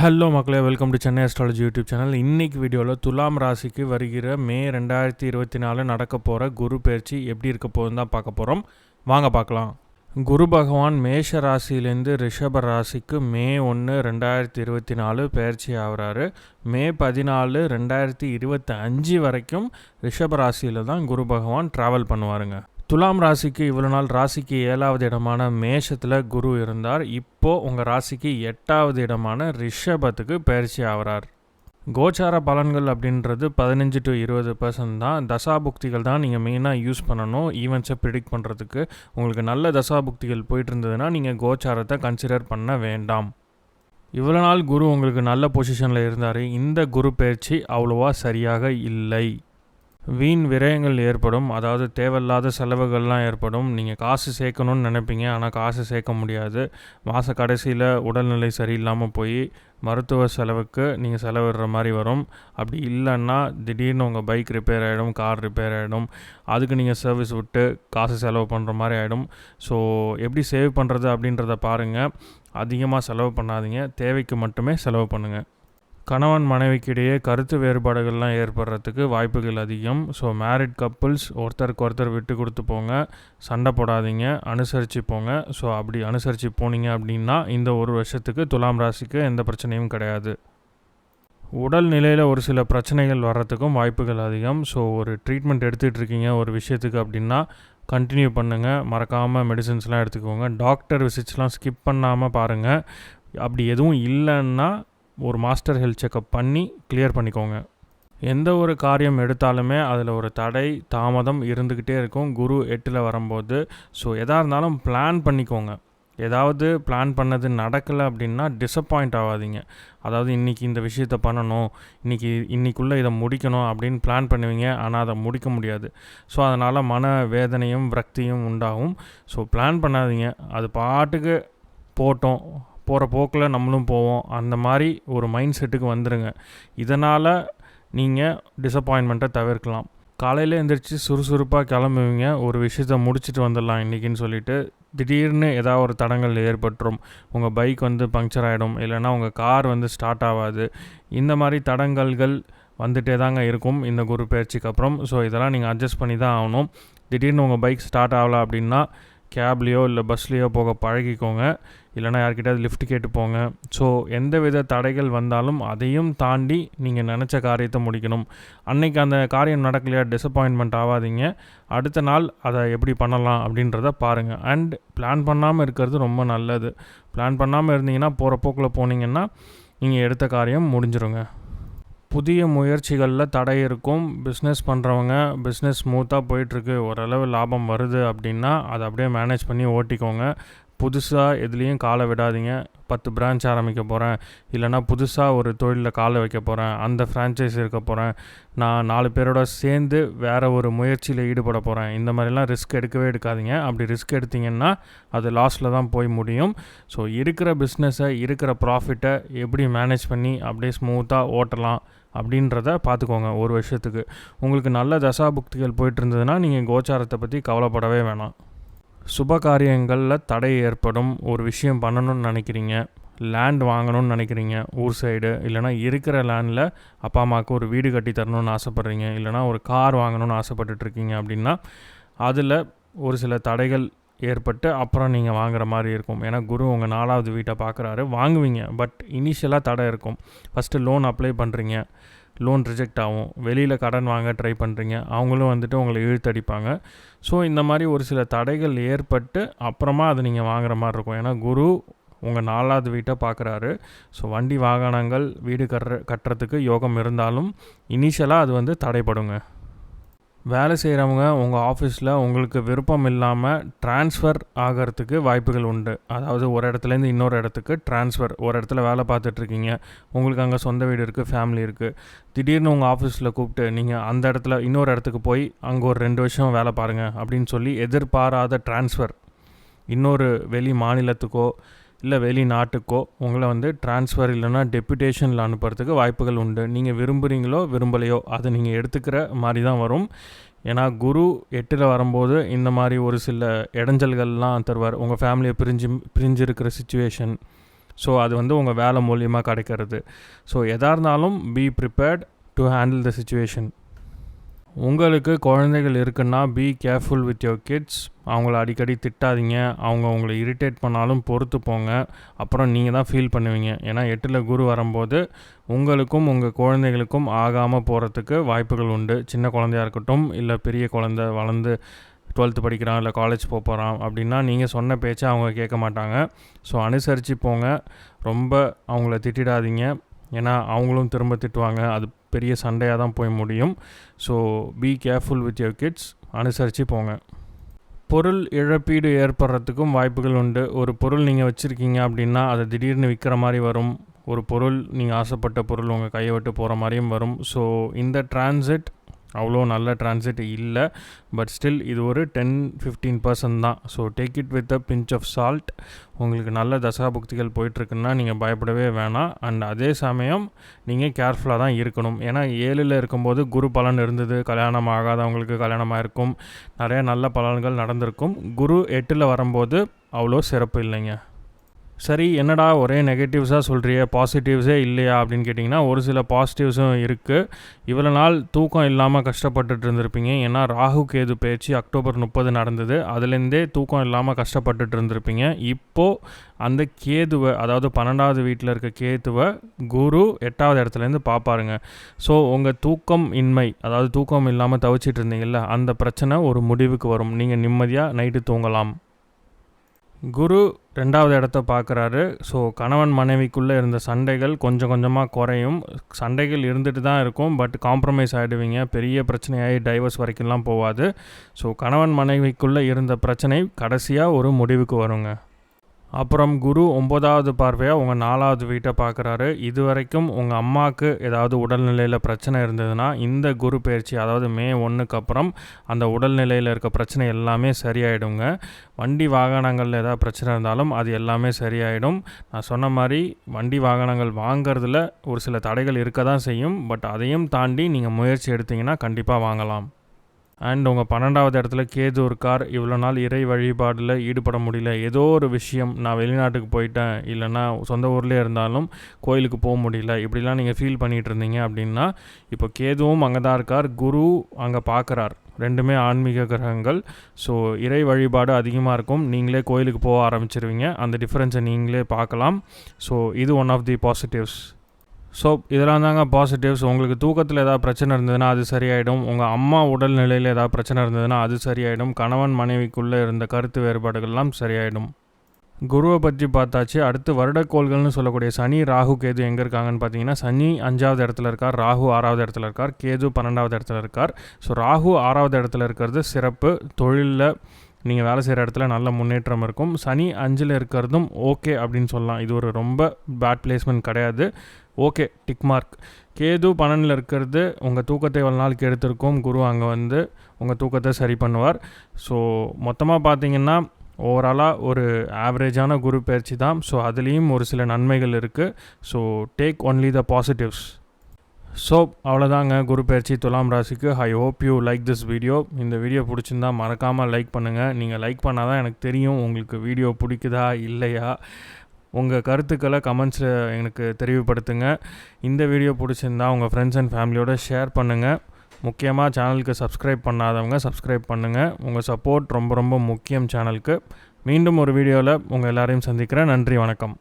Hello மக்களே, welcome to Chennai astrology YouTube channel. இன்றைக்கி வீடியோவில் துலாம் ராசிக்கு வருகிற மே 2024 நடக்க போகிற குரு பயிற்சி எப்படி இருக்க போகுதுன்னு தான் பார்க்க போகிறோம். வாங்க பார்க்கலாம். குரு பகவான் மேஷ ராசியிலேருந்து ரிஷப ராசிக்கு மே 1, 2024 பயிற்சி ஆகிறாரு. மே 14, 2025 வரைக்கும் ரிஷப ராசியில் தான் குரு பகவான் ட்ராவல் பண்ணுவாருங்க. துலாம் ராசிக்கு இவ்வளோ நாள் ராசிக்கு 7வது இடமான மேஷத்தில் குரு இருந்தார். இப்போது உங்கள் ராசிக்கு 8வது இடமான ரிஷபத்துக்கு பயிற்சி ஆகிறார். கோச்சார பலன்கள் அப்படின்றது 15 to 20% தான். தசாபுக்திகள் தான் நீங்கள் மெயினாக யூஸ் பண்ணணும் ஈவெண்ட்ஸை ப்ரிடிக்ட் பண்ணுறதுக்கு. உங்களுக்கு நல்ல தசாபுக்திகள் போயிட்டு இருந்ததுன்னா நீங்கள் கோச்சாரத்தை கன்சிடர் பண்ண வேண்டாம். இவ்வளோ நாள் குரு உங்களுக்கு நல்ல பொசிஷனில் இருந்தார். இந்த குரு பயிற்சி அவ்வளோவா சரியாக இல்லை. வீண் விரயங்கள் ஏற்படும், அதாவது தேவையில்லாத செலவுகள்லாம் ஏற்படும். நீங்கள் காசு சேர்க்கணுன்னு நினைப்பீங்க, ஆனால் காசு சேர்க்க முடியாது. மாத கடைசியில் உடல்நிலை சரியில்லாமல் போய் மருத்துவ செலவுக்கு நீங்கள் செலவிடுற மாதிரி வரும். அப்படி இல்லைன்னா திடீர்னு உங்கள் பைக் ரிப்பேர் ஆகிடும், கார் ரிப்பேர் ஆகிடும். அதுக்கு நீங்கள் சர்வீஸ் விட்டு காசு செலவு பண்ணுற மாதிரி ஆகிடும். ஸோ எப்படி சேவ் பண்ணுறது அப்படின்றத பாருங்கள். அதிகமாக செலவு பண்ணாதீங்க, தேவைக்கு மட்டுமே செலவு பண்ணுங்கள். கணவன் மனைவிக்கிடையே கருத்து வேறுபாடுகள்லாம் ஏற்படுறதுக்கு வாய்ப்புகள் அதிகம். ஸோ மேரிட் கப்புள்ஸ் ஒருத்தருக்கு ஒருத்தர் விட்டு கொடுத்து போங்க, சண்டை போடாதீங்க, அனுசரித்து போங்க. ஸோ அப்படி அனுசரித்து போனீங்க அப்படின்னா இந்த ஒரு வருஷத்துக்கு துலாம் ராசிக்கு எந்த பிரச்சனையும் கிடையாது. உடல் நிலையில் ஒரு சில பிரச்சனைகள் வர்றதுக்கும் வாய்ப்புகள் அதிகம். ஸோ ஒரு ட்ரீட்மெண்ட் எடுத்துகிட்டு இருக்கீங்க ஒரு விஷயத்துக்கு அப்படின்னா கண்டினியூ பண்ணுங்கள். மறக்காமல் மெடிசின்ஸ்லாம் எடுத்துக்கோங்க. டாக்டர் விசிட்ஸ்லாம் ஸ்கிப் பண்ணாமல் பாருங்கள். அப்படி எதுவும் இல்லைன்னா ஒரு மாஸ்டர் ஹெல்த் செக்கப் பண்ணி கிளியர் பண்ணிக்கோங்க. எந்த ஒரு காரியம் எடுத்தாலுமே அதில் ஒரு தடை தாமதம் இருந்துக்கிட்டே இருக்கும் குரு 8ல் வரும்போது. ஸோ எதாக இருந்தாலும் பிளான் பண்ணிக்கோங்க. ஏதாவது பிளான் பண்ணது நடக்கலை அப்படின்னா டிசப்பாயிண்ட் ஆகாதீங்க. அதாவது இன்றைக்கி இந்த விஷயத்தை பண்ணணும், இன்றைக்குள்ளே இதை முடிக்கணும் அப்படின்னு பிளான் பண்ணுவீங்க, ஆனால் அதை முடிக்க முடியாது. ஸோ அதனால் மன வேதனையும் விரக்தியும் உண்டாகும். ஸோ பிளான் பண்ணாதீங்க, அது பாட்டுக்கு போகிற போக்கில் நம்மளும் போவோம். அந்த மாதிரி ஒரு மைண்ட் செட்டுக்கு வந்துடுங்க. இதனால் நீங்கள் டிசப்பாயின்மெண்ட்டை தவிர்க்கலாம். காலையில் எழுந்திரிச்சு சுறுசுறுப்பாக கிளம்புவீங்க, ஒரு விஷயத்தை முடிச்சுட்டு வந்துடலாம் இன்றைக்கின்னு சொல்லிட்டு. திடீர்னு ஏதாவது ஒரு தடங்கள் ஏற்பட்டுரும். உங்கள் பைக் பங்க்சர் ஆகிடும், இல்லைனா உங்கள் கார் ஸ்டார்ட் ஆகாது. இந்த மாதிரி தடங்கல்கள் வந்துகிட்டே தாங்க இருக்கும் இந்த குரு பயிற்சிக்கு அப்புறம். ஸோ இதெல்லாம் நீங்கள் அட்ஜஸ்ட் பண்ணி தான் ஆகணும். திடீர்னு உங்கள் பைக் ஸ்டார்ட் ஆகலை அப்படின்னா கேப்லேயோ இல்லை பஸ்லேயோ போக பழகிக்கோங்க. இல்லைனா யார்கிட்டயாவது லிஃப்ட் கேட்டு போங்க. ஸோ எந்த வித தடைகள் வந்தாலும் அதையும் தாண்டி நீங்கள் நினச்ச காரியத்தை முடிக்கணும். அன்னைக்கு அந்த காரியம் நடக்கலையா டிசப்பாயின்மெண்ட் ஆகாதீங்க. அடுத்த நாள் அதை எப்படி பண்ணலாம் அப்படின்றத பாருங்கள். அண்ட் பிளான் பண்ணாமல் இருக்கிறது ரொம்ப நல்லது. பிளான் பண்ணாமல் இருந்தீங்கன்னா போகிற போக்கில் போனீங்கன்னா நீங்கள் எடுத்த காரியம் முடிஞ்சிருங்க. புதிய முயற்சிகளில் தடை இருக்கும். பிஸ்னஸ் பண்ணுறவங்க பிஸ்னஸ் ஸ்மூத்தாக போயிட்டுருக்கு, ஓரளவு லாபம் வருது அப்படின்னா அதை அப்படியே மேனேஜ் பண்ணி ஓட்டிக்கோங்க. புதுசாக எதுலேயும் காலை விடாதீங்க. 10 பிரான்ச் ஆரம்பிக்க போகிறேன், இல்லைனா புதுசாக ஒரு தொழிலில் காலை வைக்க போகிறேன், அந்த ஃப்ரான்ச்சைஸ் இருக்க போகிறேன், நான் 4 பேரோட சேர்ந்து வேறு ஒரு முயற்சியில் ஈடுபட போகிறேன், இந்த மாதிரிலாம் ரிஸ்க் எடுக்கவே எடுக்காதீங்க. அப்படி ரிஸ்க் எடுத்திங்கன்னா அது லாஸில் தான் போய் முடியும். ஸோ இருக்கிற பிஸ்னஸை இருக்கிற ப்ராஃபிட்டை எப்படி மேனேஜ் பண்ணி அப்படியே ஸ்மூத்தாக ஓட்டலாம் அப்படின்றத பார்த்துக்கோங்க. ஒரு வருஷத்துக்கு உங்களுக்கு நல்ல தசாபுக்திகள் போயிட்டு இருந்ததுன்னா நீங்கள் கோச்சாரத்தை பற்றி கவலைப்படவே வேணாம். சுப காரியங்களில் தடை ஏற்படும். ஒரு விஷயம் பண்ணணும்னு நினைக்கிறீங்க, லேண்ட் வாங்கணும்னு நினைக்கிறீங்க ஊர் சைடு, இல்லைனா இருக்கிற லேண்டில் அப்பா அம்மாவுக்கு ஒரு வீடு கட்டி தரணும்னு ஆசைப்பட்றீங்க, இல்லைனா ஒரு கார் வாங்கணும்னு ஆசைப்பட்டுட்ருக்கீங்க அப்படின்னா அதில் ஒரு சில தடைகள் ஏற்பட்டு அப்புறம் நீங்கள் வாங்குகிற மாதிரி இருக்கும். ஏன்னா குரு உங்கள் 4வது வீட்டை பார்க்குறாரு. வாங்குவீங்க, பட் இனிஷியலாக தடை இருக்கும். ஃபஸ்ட்டு லோன் அப்ளை பண்ணுறீங்க, லோன் ரிஜெக்ட் ஆகும். வெளியில் கடன் வாங்க ட்ரை பண்ணுறீங்க, அவங்களும் உங்களை இழுத்தடிப்பாங்க. ஸோ இந்த மாதிரி ஒரு சில தடைகள் ஏற்பட்டு அப்புறமா அதை நீங்கள் வாங்குகிற மாதிரி இருக்கும். ஏன்னா குரு உங்கள் 4வது வீட்டை பார்க்குறாரு. ஸோ வண்டி வாகனங்கள் வீடு கட்டுறதுக்கு யோகம் இருந்தாலும் இனிஷியலாக அது தடைப்படுங்க. வேலை செய்கிறவங்க உங்கள் ஆஃபீஸில் உங்களுக்கு விருப்பம் இல்லாமல் ட்ரான்ஸ்ஃபர் ஆகிறதுக்கு வாய்ப்புகள் உண்டு. அதாவது ஒரு இடத்துலேருந்து இன்னொரு இடத்துக்கு ட்ரான்ஸ்ஃபர். ஒரு இடத்துல வேலை பார்த்துட்ருக்கீங்க, உங்களுக்கு அங்கே சொந்த வீடு இருக்குது, ஃபேமிலி இருக்குது. திடீர்னு உங்கள் ஆஃபீஸில் கூப்பிட்டு நீங்கள் அந்த இடத்துல இன்னொரு இடத்துக்கு போய் அங்கே ஒரு 2 வருஷம் வேலை பாருங்கள் அப்படின்னு சொல்லி எதிர்பாராத ட்ரான்ஸ்ஃபர், இன்னொரு வெளி மாநிலத்துக்கோ இல்லை வெளிநாட்டுக்கோ உங்களை ட்ரான்ஸ்ஃபர் இல்லைனா டெப்யூட்டேஷனில் அனுப்புறதுக்கு வாய்ப்புகள் உண்டு. நீங்கள் விரும்புகிறீங்களோ விரும்பலையோ அதை நீங்கள் எடுத்துக்கிற மாதிரி தான் வரும். ஏன்னா குரு 8ல் வரும்போது இந்த மாதிரி ஒரு சில இடைஞ்சல்கள்லாம் தருவார். உங்கள் ஃபேமிலியை பிரிஞ்சிருக்கிற சிச்சுவேஷன், ஸோ அது வந்து உங்கள் வேலை மூலியமாக கிடைக்கிறது. ஸோ எதாக இருந்தாலும் be prepared to handle the situation. உங்களுக்கு குழந்தைகள் இருக்குன்னா be careful with your kids. அவங்கள அடிக்கடி திட்டாதீங்க. அவங்க உங்களை இரிட்டேட் பண்ணாலும் பொறுத்து போங்க. அப்புறம் நீங்கள் தான் ஃபீல் பண்ணுவீங்க. ஏன்னா 8ல் குரு வரும்போது உங்களுக்கும் உங்கள் குழந்தைகளுக்கும் ஆகாமல் போகிறதுக்கு வாய்ப்புகள் உண்டு. சின்ன குழந்தையாக இருக்கட்டும், இல்லை பெரிய குழந்தை வளர்ந்து 12th படிக்கிறான், இல்லை காலேஜ் போகிறான் அப்படின்னா நீங்கள் சொன்ன பேச்சை அவங்க கேட்க மாட்டாங்க. ஸோ அனுசரித்து போங்க. ரொம்ப அவங்கள திட்டிடாதீங்க. ஏன்னா அவங்களும் திரும்ப திட்டுவாங்க. அது பெரிய சண்டையாக தான் போய் முடியும். So be careful with your kids. அனுசரித்து போங்க. பொருள் இழப்பீடு ஏற்படுறதுக்கும் வாய்ப்புகள் உண்டு. ஒரு பொருள் நீங்கள் வச்சுருக்கீங்க அப்படின்னா அதை திடீர்னு விற்கிற மாதிரி வரும். ஒரு பொருள் நீங்கள் ஆசைப்பட்ட பொருள் உங்கள் கையை விட்டு போகிற மாதிரியும் வரும். ஸோ இந்த டிரான்சிட் அவ்வளோ நல்ல டிரான்சிட் இல்லை. பட் ஸ்டில் இது ஒரு 10-15% தான். So take it with a pinch of salt. உங்களுக்கு நல்ல தசாபுக்திகள் போயிட்டுருக்குன்னா நீங்கள் பயப்படவே வேணாம். அண்ட் அதே சமயம் நீங்கள் கேர்ஃபுல்லாக தான் இருக்கணும். ஏன்னா 7ல் இருக்கும்போது குரு பலன் இருந்தது. கல்யாணம் ஆகாதவங்களுக்கு கல்யாணமாக இருக்கும். நிறைய நல்ல பலன்கள் நடந்திருக்கும். குரு 8ல் வரும்போது அவ்வளோ சிறப்பு இல்லைங்க. சரி, என்னடா ஒரே நெகட்டிவ்ஸாக சொல்கிறிய, பாசிட்டிவ்ஸே இல்லையா அப்படின்னு கேட்டிங்கன்னா ஒரு சில பாசிட்டிவ்ஸும் இருக்குது. இவ்வளோ நாள் தூக்கம் இல்லாமல் கஷ்டப்பட்டுட்டு இருந்திருப்பீங்க. ஏன்னா ராகு கேது பயிற்சி அக்டோபர் 30 நடந்தது. அதுலேருந்தே தூக்கம் இல்லாமல் கஷ்டப்பட்டுட்டு இருந்திருப்பீங்க. இப்போது அந்த கேதுவை, அதாவது 12வது வீட்டில் இருக்க கேதுவை குரு 8வது இடத்துலேருந்து பார்ப்பாருங்க. ஸோ உங்கள் தூக்கம் இன்மை, அதாவது தூக்கம் இல்லாமல் தவிச்சிட்டு இருந்தீங்கல்ல, அந்த பிரச்சனை ஒரு முடிவுக்கு வரும். நீங்கள் நிம்மதியாக நைட்டு தூங்கலாம். குரு 2வது இடத்த பார்க்குறாரு. ஸோ கணவன் மனைவிக்குள்ளே இருந்த சண்டைகள் கொஞ்சம் கொஞ்சமாக குறையும். சண்டைகள் இருந்துட்டு தான் இருக்கும். பட் காம்ப்ரமைஸ் ஆகிடுவீங்க. பெரிய பிரச்சனையாகி டைவர்ஸ் வரைக்கும்லாம் போகாது. ஸோ கணவன் மனைவிக்குள்ளே இருந்த பிரச்சனை கடைசியாக ஒரு முடிவுக்கு வருங்க. அப்புறம் குரு 9வது பார்வையாக உங்கள் 4வது வீட்டை பார்க்குறாரு. இது வரைக்கும் உங்கள் அம்மாவுக்கு ஏதாவது உடல்நிலையில் பிரச்சனை இருந்ததுன்னா இந்த குரு பயிற்சி, அதாவது மே 1க்கு அப்புறம் அந்த உடல்நிலையில் இருக்க பிரச்சனை எல்லாமே சரியாயிடுங்க. வண்டி வாகனங்களில் ஏதாவது பிரச்சனை இருந்தாலும் அது எல்லாமே சரியாயிடும். நான் சொன்ன மாதிரி வண்டி வாகனங்கள் வாங்கிறதுல ஒரு சில தடைகள் இருக்க தான் செய்யும். பட் அதையும் தாண்டி நீங்கள் முயற்சி எடுத்தீங்கன்னா கண்டிப்பாக வாங்கலாம். அண்ட் உங்கள் 12வது இடத்துல கேது இருக்கார். இவ்வளோ நாள் இறை வழிபாடில் ஈடுபட முடியல, ஏதோ ஒரு விஷயம், நான் வெளிநாட்டுக்கு போயிட்டேன், இல்லைனா சொந்த ஊர்லேயே இருந்தாலும் கோயிலுக்கு போக முடியல, இப்படிலாம் நீங்கள் ஃபீல் பண்ணிகிட்டு இருந்தீங்க அப்படின்னா இப்போ கேதுவும் அங்கே தான் இருக்கார். குரு அங்கே பார்க்குறார். ரெண்டுமே ஆன்மீக கிரகங்கள். ஸோ இறை வழிபாடு அதிகமாக இருக்கும். நீங்களே கோயிலுக்கு போக ஆரம்பிச்சிருவீங்க. அந்த டிஃப்ரென்ஸை நீங்களே பார்க்கலாம். ஸோ இது one of the positives. So இதெல்லாம் தாங்க பாசிட்டிவ்ஸ். உங்களுக்கு தூக்கத்தில் ஏதாவது பிரச்சனை இருந்ததுன்னா அது சரியாயிடும். உங்கள் அம்மா உடல்நிலையில் ஏதாவது பிரச்சனை இருந்ததுன்னா அது சரியாயிடும். கணவன் மனைவிக்குள்ளே இருந்த கருத்து வேறுபாடுகள்லாம் சரியாயிடும். குருவை பற்றி பார்த்தாச்சு. அடுத்து வருடக்கோள்கள்னு சொல்லக்கூடிய சனி, ராகு, கேது எங்கே இருக்காங்கன்னு பார்த்தீங்கன்னா சனி 5வது இடத்துல இருக்கார், ராகு 6வது இடத்துல இருக்கார், கேது 12வது இடத்துல இருக்கார். ஸோ ராகு 6வது இடத்துல இருக்கிறது சிறப்பு. தொழிலில் நீங்கள் வேலை செய்கிற இடத்துல நல்ல முன்னேற்றம் இருக்கும். சனி 5ல் இருக்கிறதும் ஓகே அப்படின்னு சொல்லலாம். இது ஒரு ரொம்ப பேட் பிளேஸ்மெண்ட் கிடையாது. Okay, tick mark. கேது 12ல் இருக்கிறது உங்கள் தூக்கத்தை எவ்வளோ நாள் கெடுத்திருக்கும். குரு அங்கே வந்து உங்கள் தூக்கத்தை சரி பண்ணுவார். ஸோ மொத்தமாக பார்த்தீங்கன்னா ஓவராலாக ஒரு ஆவரேஜான குரு பயிற்சி தான். ஸோ அதுலேயும் ஒரு சில நன்மைகள் இருக்குது. So take only the positives. So அவ்வளோதாங்க குரு பயிற்சி துலாம் ராசிக்கு. I hope you like this video. இந்த வீடியோ பிடிச்சிருந்தா மறக்காமல் லைக் பண்ணுங்கள். நீங்கள் லைக் பண்ணால் தான் எனக்கு தெரியும் உங்களுக்கு வீடியோ பிடிக்குதா இல்லையா. உங்கள் கருத்துக்களை கமெண்ட்ஸில் எனக்கு தெரிவுபடுத்துங்க. இந்த வீடியோ பிடிச்சிருந்தா உங்கள் ஃப்ரெண்ட்ஸ் அண்ட் ஃபேமிலியோடு ஷேர் பண்ணுங்கள். முக்கியமாக சேனலுக்கு சப்ஸ்கிரைப் பண்ணாதவங்க சப்ஸ்கிரைப் பண்ணுங்கள். உங்கள் சப்போர்ட் ரொம்ப ரொம்ப முக்கியம் சேனலுக்கு. மீண்டும் ஒரு வீடியோவில் உங்கள் எல்லாரையும் சந்திக்கிறேன். நன்றி, வணக்கம்.